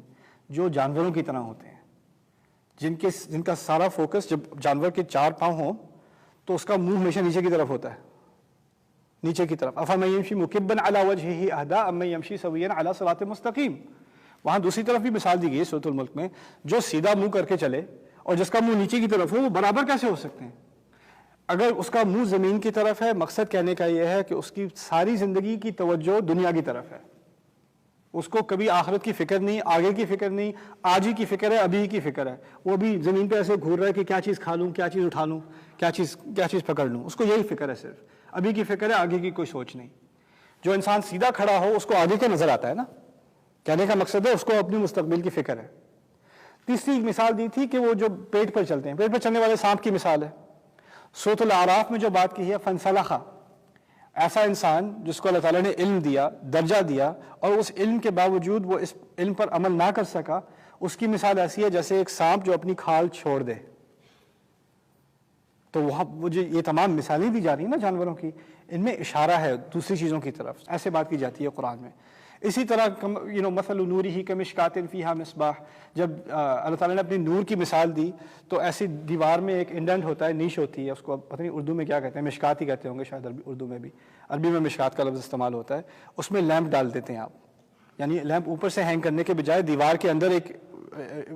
جو جانوروں کی طرح ہوتے ہیں، جن کا سارا فوکس، جب جانور کے 4 پاؤں ہوں تو اس کا منہ ہمیشہ نیچے کی طرف ہوتا ہے، نیچے کی طرف. افمن یمشی مکبا علی وجہہ اہدی ام من یمشی سویا علی صراط مستقیم. وہاں دوسری طرف بھی مثال دی گئی سورۃ الملک میں، جو سیدھا منہ کر کے چلے اور جس کا منہ نیچے کی طرف ہو، وہ برابر کیسے ہو سکتے ہیں؟ اگر اس کا منہ زمین کی طرف ہے، مقصد کہنے کا یہ ہے کہ اس کی ساری زندگی کی توجہ دنیا کی طرف ہے. اس کو کبھی آخرت کی فکر نہیں، آگے کی فکر نہیں، آج ہی کی فکر ہے، ابھی کی فکر ہے. وہ بھی زمین پہ ایسے گھور رہا ہے کہ کیا چیز کھا لوں، کیا چیز اٹھا لوں، کیا چیز پکڑ لوں. اس کو یہی فکر ہے، صرف ابھی کی فکر ہے، آگے کی کوئی سوچ نہیں. جو انسان سیدھا کھڑا ہو اس کو آگے کا نظر آتا ہے نا. کہنے کا مقصد ہے اس کو اپنی مستقبل کی فکر ہے. تیسری مثال دی تھی کہ وہ جو پیٹ پر چلتے ہیں، پیٹ پر چلنے والے سانپ کی مثال ہے. سورۃ الاعراف میں جو بات کی ہے فانسلخ، ایسا انسان جس کو اللہ تعالیٰ نے علم دیا، درجہ دیا، اور اس علم کے باوجود وہ اس علم پر عمل نہ کر سکا، اس کی مثال ایسی ہے جیسے ایک سانپ جو اپنی کھال چھوڑ دے. تو وہاں مجھے یہ تمام مثالیں دی جا رہی ہیں نا جانوروں کی، ان میں اشارہ ہے دوسری چیزوں کی طرف، ایسے بات کی جاتی ہے قرآن میں. اسی طرح مثل نورہ کمشکات فیہا مصباح، جب اللہ تعالیٰ نے اپنی نور کی مثال دی تو ایسی دیوار میں ایک انڈنٹ ہوتا ہے، نیش ہوتی ہے، اس کو پتہ نہیں اردو میں کیا کہتے ہیں، مشکات ہی کہتے ہوں گے شاید اردو میں بھی، عربی میں مشکات کا لفظ استعمال ہوتا ہے. اس میں لیمپ ڈال دیتے ہیں آپ، یعنی لیمپ اوپر سے ہینگ کرنے کے بجائے دیوار کے اندر ایک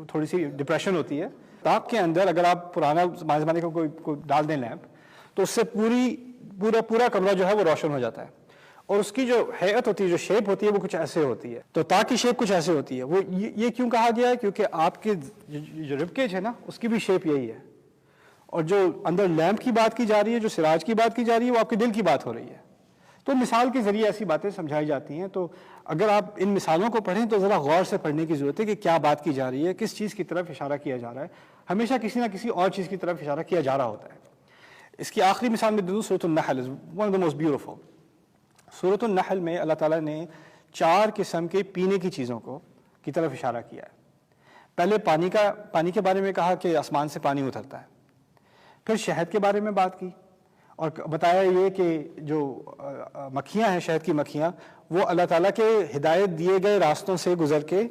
تھوڑی سی ڈپریشن ہوتی ہے، تاپ کے اندر اگر آپ پرانا زمانے کا کوئی ڈال دیں لیمپ تو اس سے پورا کمرہ جو ہے وہ روشن ہو جاتا ہے. اور اس کی جو ہیئت ہوتی ہے، جو شیپ ہوتی ہے، وہ کچھ ایسے ہوتی ہے. تو تاک کی شیپ کچھ ایسے ہوتی ہے. وہ یہ کیوں کہا گیا ہے؟ کیونکہ آپ کے جو رب کیج ہے نا، اس کی بھی شیپ یہی ہے. اور جو اندر لیمپ کی بات کی جا رہی ہے، جو سراج کی بات کی جا رہی ہے، وہ آپ کے دل کی بات ہو رہی ہے. تو مثال کے ذریعے ایسی باتیں سمجھائی جاتی ہیں. تو اگر آپ ان مثالوں کو پڑھیں تو ذرا غور سے پڑھنے کی ضرورت ہے کہ کیا بات کی جا رہی ہے، کس چیز کی طرف اشارہ کیا جا رہا ہے. ہمیشہ کسی نہ کسی اور چیز کی طرف اشارہ کیا جا رہا ہوتا ہے. اس کی آخری مثال میں دوں سورۃ النحل، one of the most beautiful. سورۃ النحل میں اللہ تعالیٰ نے 4 قسم کے پینے کی چیزوں کی طرف اشارہ کیا ہے. پہلے پانی کے بارے میں کہا کہ آسمان سے پانی اترتا ہے. پھر شہد کے بارے میں بات کی اور بتایا یہ کہ جو مکھیاں ہیں، شہد کی مکھیاں، وہ اللہ تعالیٰ کے ہدایت دیے گئے راستوں سے گزر کے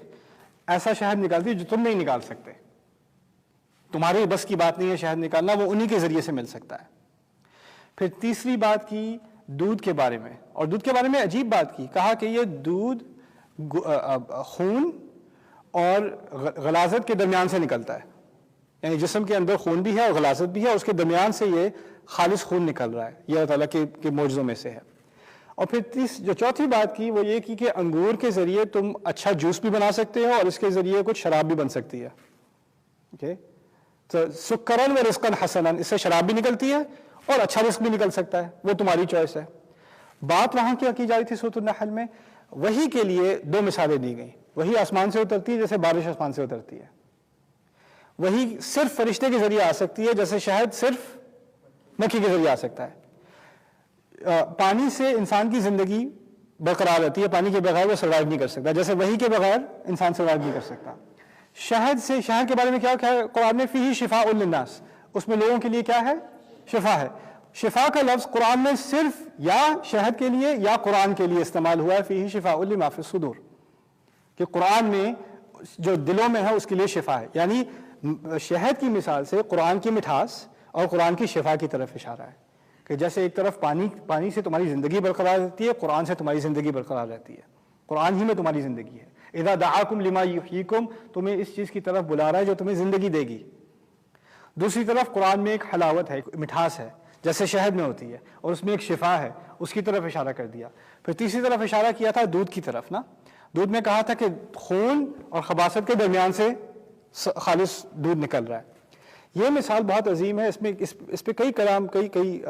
ایسا شہد نکالتی ہے جو تم نہیں نکال سکتے. تمہارے بس کی بات نہیں ہے شہد نکالنا، وہ انہی کے ذریعے سے مل سکتا ہے. پھر تیسری بات کی دودھ کے بارے میں، اور دودھ کے بارے میں عجیب بات کی، کہا کہ یہ دودھ خون اور غلاظت کے درمیان سے نکلتا ہے. یعنی جسم کے اندر خون بھی ہے اور غلاظت بھی ہے، اور اس کے درمیان سے یہ خالص خون نکل رہا ہے. یہ اللہ تعالیٰ کے معجزوں میں سے ہے. اور پھر جو چوتھی بات کی وہ یہ کی کہ انگور کے ذریعے تم اچھا جوس بھی بنا سکتے ہو اور اس کے ذریعے کچھ شراب بھی بن سکتی ہے. اوکے، تو سکرن و رزقن حسنن، اس سے شراب بھی نکلتی ہے اور اچھا رزق بھی نکل سکتا ہے، وہ تمہاری چوائس ہے. بات وہاں کیا کی جا رہی تھی سورۃ النحل میں؟ وہی کے لیے 2 مثالیں دی گئیں. وہی آسمان سے اترتی ہے جیسے بارش آسمان سے اترتی ہے. وہی صرف فرشتے کے ذریعے آ سکتی ہے جیسے شہد صرف مکھی کے ذریعے آ سکتا ہے. پانی سے انسان کی زندگی برقرار رہتی ہے، پانی کے بغیر وہ سروائیو نہیں کر سکتا، جیسے وہی کے بغیر انسان سروائیو نہیں کر سکتا. شہد کے بارے میں کیا ہے قرآن میں؟ فیہ شفاء للناس، اس میں لوگوں کے لیے کیا ہے؟ شفا ہے. شفا کا لفظ قرآن میں صرف یا شہد کے لیے یا قرآن کے لیے استعمال ہوا ہے، فیہ شفاء لما فی الصدور، کہ قرآن میں جو دلوں میں ہے اس کے لیے شفا ہے. یعنی شہد کی مثال سے قرآن کی مٹھاس اور قرآن کی شفا کی طرف اشارہ ہے کہ جیسے ایک طرف پانی سے تمہاری زندگی برقرار رہتی ہے، قرآن سے تمہاری زندگی برقرار رہتی ہے. قرآن ہی میں تمہاری زندگی ہے. اذا دعاکم لما یحییکم، تمہیں اس چیز کی طرف بلا رہا ہے جو تمہیں زندگی دے گی. دوسری طرف قرآن میں ایک حلاوت ہے، ایک مٹھاس ہے جیسے شہد میں ہوتی ہے، اور اس میں ایک شفا ہے، اس کی طرف اشارہ کر دیا. پھر تیسری طرف اشارہ کیا تھا دودھ کی طرف نا. دودھ میں کہا تھا کہ خون اور خباثت کے درمیان سے خالص دودھ نکل رہا ہے. یہ مثال بہت عظیم ہے. اس پہ کئی کلام کئی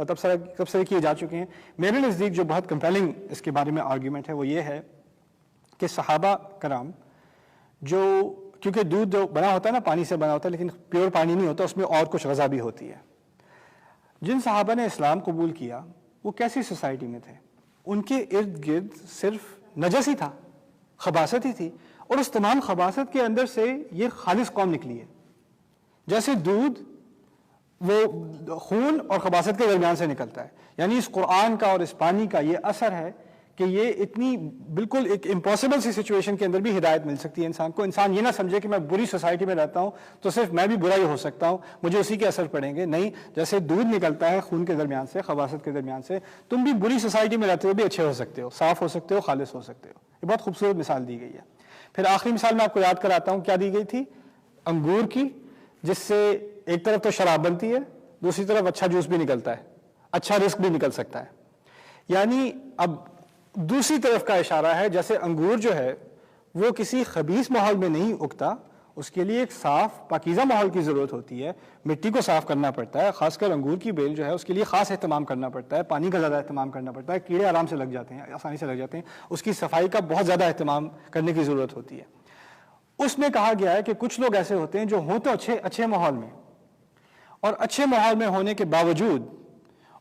تبصرے کیے جا چکے ہیں. میرے نزدیک جو بہت کمپیلنگ اس کے بارے میں آرگیومنٹ ہے وہ یہ ہے کہ صحابہ کرام جو، کیونکہ دودھ جو بنا ہوتا ہے نا پانی سے بنا ہوتا ہے لیکن پیور پانی نہیں ہوتا، اس میں اور کچھ غذا بھی ہوتی ہے. جن صحابہ نے اسلام قبول کیا وہ کیسی سوسائٹی میں تھے؟ ان کے ارد گرد صرف نجس ہی تھا، خباثت ہی تھی، اور اس تمام خباثت کے اندر سے یہ خالص قوم نکلی ہے. جیسے دودھ وہ خون اور خباثت کے درمیان سے نکلتا ہے. یعنی اس قرآن کا اور اس پانی کا یہ اثر ہے کہ یہ اتنی بالکل ایک امپاسبل سی سچویشن کے اندر بھی ہدایت مل سکتی ہے انسان کو. انسان یہ نہ سمجھے کہ میں بری سوسائٹی میں رہتا ہوں تو صرف میں بھی برا ہی ہو سکتا ہوں، مجھے اسی کے اثر پڑیں گے. نہیں، جیسے دودھ نکلتا ہے خون کے درمیان سے، خباثت کے درمیان سے، تم بھی بری سوسائٹی میں رہتے ہوئے بھی اچھے ہو سکتے ہو، صاف ہو سکتے ہو، خالص ہو سکتے ہو. یہ بہت خوبصورت مثال دی گئی ہے. پھر آخری مثال میں آپ کو یاد کراتا ہوں کیا دی گئی تھی؟ انگور کی، جس سے ایک طرف تو شراب بنتی ہے، دوسری طرف اچھا جوس بھی نکلتا ہے، اچھا رزق بھی نکل سکتا ہے. یعنی اب دوسری طرف کا اشارہ ہے، جیسے انگور جو ہے وہ کسی خبیث ماحول میں نہیں اگتا، اس کے لیے ایک صاف پاکیزہ ماحول کی ضرورت ہوتی ہے، مٹی کو صاف کرنا پڑتا ہے. خاص کر انگور کی بیل جو ہے اس کے لیے خاص اہتمام کرنا پڑتا ہے، پانی کا زیادہ اہتمام کرنا پڑتا ہے، کیڑے آرام سے لگ جاتے ہیں، آسانی سے لگ جاتے ہیں، اس کی صفائی کا بہت زیادہ اہتمام کرنے کی ضرورت ہوتی ہے. اس میں کہا گیا ہے کہ کچھ لوگ ایسے ہوتے ہیں جو ہوں تو اچھے ماحول میں، اور اچھے ماحول میں ہونے کے باوجود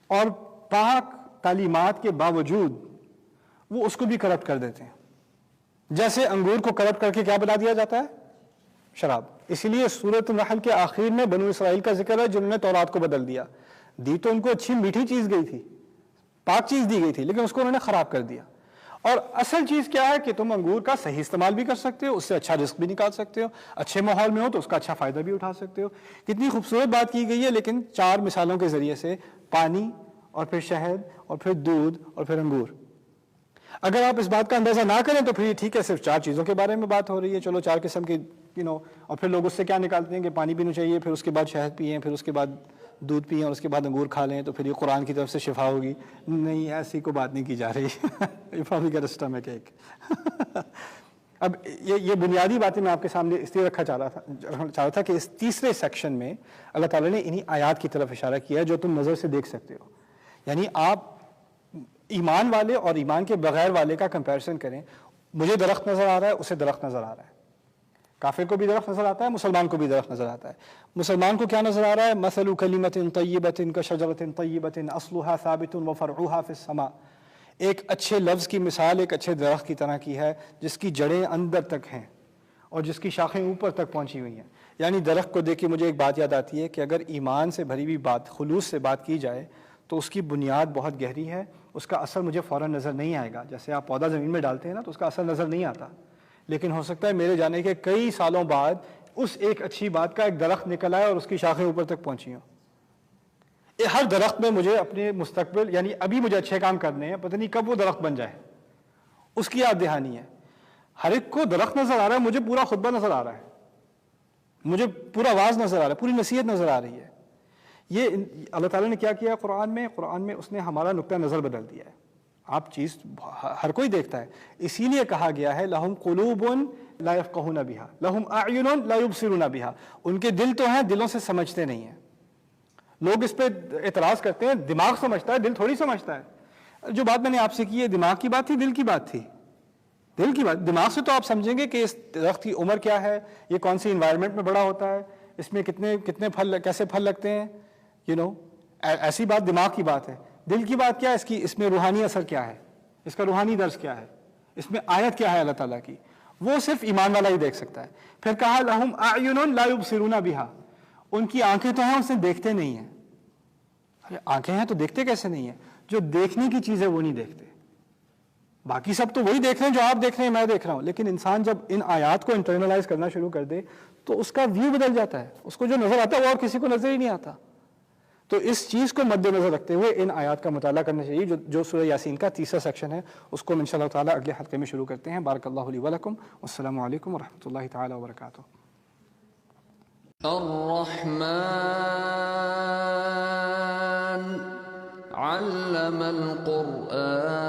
اور پاک تعلیمات کے باوجود وہ اس کو بھی کرپٹ کر دیتے ہیں. جیسے انگور کو کرپٹ کر کے کیا بنا دیا جاتا ہے؟ شراب. اسی لیے سورۃ النحل کے آخر میں بنو اسرائیل کا ذکر ہے جنہوں نے تورات کو بدل دیا. دی تو ان کو اچھی میٹھی چیز گئی تھی, پاک چیز دی گئی تھی, لیکن اس کو انہوں نے خراب کر دیا. اور اصل چیز کیا ہے کہ تم انگور کا صحیح استعمال بھی کر سکتے ہو, اس سے اچھا رزق بھی نکال سکتے ہو, اچھے ماحول میں ہو تو اس کا اچھا فائدہ بھی اٹھا سکتے ہو. کتنی خوبصورت بات کی گئی ہے, لیکن 4 مثالوں کے ذریعے سے, پانی اور پھر شہد اور پھر دودھ اور پھر انگور. اگر آپ اس بات کا اندازہ نہ کریں تو پھر یہ ٹھیک ہے صرف 4 چیزوں کے بارے میں بات ہو رہی ہے, چلو 4 قسم کی اور پھر لوگ اس سے کیا نکالتے ہیں کہ پانی پینا چاہیے, پھر اس کے بعد شہد پئیں, پھر اس کے بعد دودھ پئیں, اور اس کے بعد انگور کھا لیں تو پھر یہ قرآن کی طرف سے شفا ہوگی. نہیں, ایسی کوئی بات نہیں کی جا رہی. اب یہ بنیادی باتیں میں آپ کے سامنے اس لیے رکھنا چاہ رہا تھا کہ اس تیسرے سیکشن میں اللہ تعالیٰ نے انہی آیات کی طرف اشارہ کیا ہے جو تم نظر سے دیکھ سکتے ہو. یعنی آپ ایمان والے اور ایمان کے بغیر والے کا کمپیریزن کریں. مجھے درخت نظر آ رہا ہے, اسے درخت نظر آ رہا ہے, کافر کو بھی درخت نظر آتا ہے, مسلمان کو بھی درخت نظر آتا ہے. مسلمان کو کیا نظر آ رہا ہے؟ مثل کلمۃ طیبۃ کشجرۃ طیبۃ اصلها ثابت وفرعها فی السماء. ایک اچھے لفظ کی مثال ایک اچھے درخت کی طرح کی ہے جس کی جڑیں اندر تک ہیں اور جس کی شاخیں اوپر تک پہنچی ہوئی ہیں. یعنی درخت کو دیکھ کے مجھے ایک بات یاد آتی ہے کہ اگر ایمان سے بھری ہوئی بات, خلوص سے بات کی جائے تو اس کی بنیاد بہت گہری ہے, اس کا اثر مجھے فوراً نظر نہیں آئے گا. جیسے آپ پودا زمین میں ڈالتے ہیں نا تو اس کا اثر نظر نہیں آتا, لیکن ہو سکتا ہے میرے جانے کے کئی سالوں بعد اس ایک اچھی بات کا ایک درخت نکل آئے اور اس کی شاخیں اوپر تک پہنچی ہوں. ہر درخت میں مجھے اپنے مستقبل, یعنی ابھی مجھے اچھے کام کرنے ہیں, پتہ نہیں کب وہ درخت بن جائے, اس کی یاد دہانی ہے. ہر ایک کو درخت نظر آ رہا ہے, مجھے پورا خطبہ نظر آ رہا ہے, مجھے پورا واز نظر آ رہا ہے, پوری نصیحت نظر آ رہی ہے. یہ اللہ تعالیٰ نے کیا کیا قرآن میں اس نے ہمارا نقطہ نظر بدل دیا ہے. آپ چیز ہر کوئی دیکھتا ہے, اسی لیے کہا گیا ہے لہم قلوب لا یفقہون بہا لہم اعین لا یبصرون بہا. ان کے دل تو ہیں, دلوں سے سمجھتے نہیں ہیں. لوگ اس پہ اعتراض کرتے ہیں دماغ سمجھتا ہے, دل تھوڑی سمجھتا ہے. جو بات میں نے آپ سے کی ہے دماغ کی بات تھی, دل کی بات تھی. دل کی بات, دماغ سے تو آپ سمجھیں گے کہ اس درخت کی عمر کیا ہے, یہ کون سی انوائرمنٹ میں بڑا ہوتا ہے, اس میں کتنے پھل, کیسے پھل لگتے ہیں, ایسی بات دماغ کی بات ہے. دل کی بات کیا ہے, اس میں روحانی اثر کیا ہے, اس کا روحانی درس کیا ہے, اس میں آیت کیا ہے اللہ تعالیٰ کی, وہ صرف ایمان والا ہی دیکھ سکتا ہے. پھر کہا لہم اعین لا یبصرون بہا, ان کی آنکھیں تو ہیں, اسے دیکھتے نہیں ہیں. آنکھیں ہیں تو دیکھتے کیسے نہیں ہیں؟ جو دیکھنے کی چیز ہے وہ نہیں دیکھتے. باقی سب تو وہی دیکھ رہے ہیں جو آپ دیکھ رہے ہیں, میں دیکھ رہا ہوں. لیکن انسان جب ان آیات کو انٹرنلائز کرنا شروع کر دے تو اس کا ویو بدل جاتا ہے, اس کو جو نظر آتا ہے وہ اور کسی کو نظر ہی نہیں آتا. تو اس چیز کو مد نظر رکھتے ہوئے ان آیات کا مطالعہ کرنا چاہیے جو سورہ یاسین کا تیسرا سیکشن ہے. اس کو ہم انشاءاللہ تعالیٰ اگلے حلقے میں شروع کرتے ہیں. بارک اللہ لی ولکم, والسلام علیکم ورحمۃ اللہ تعالیٰ وبرکاتہ. الرحمن علم القرآن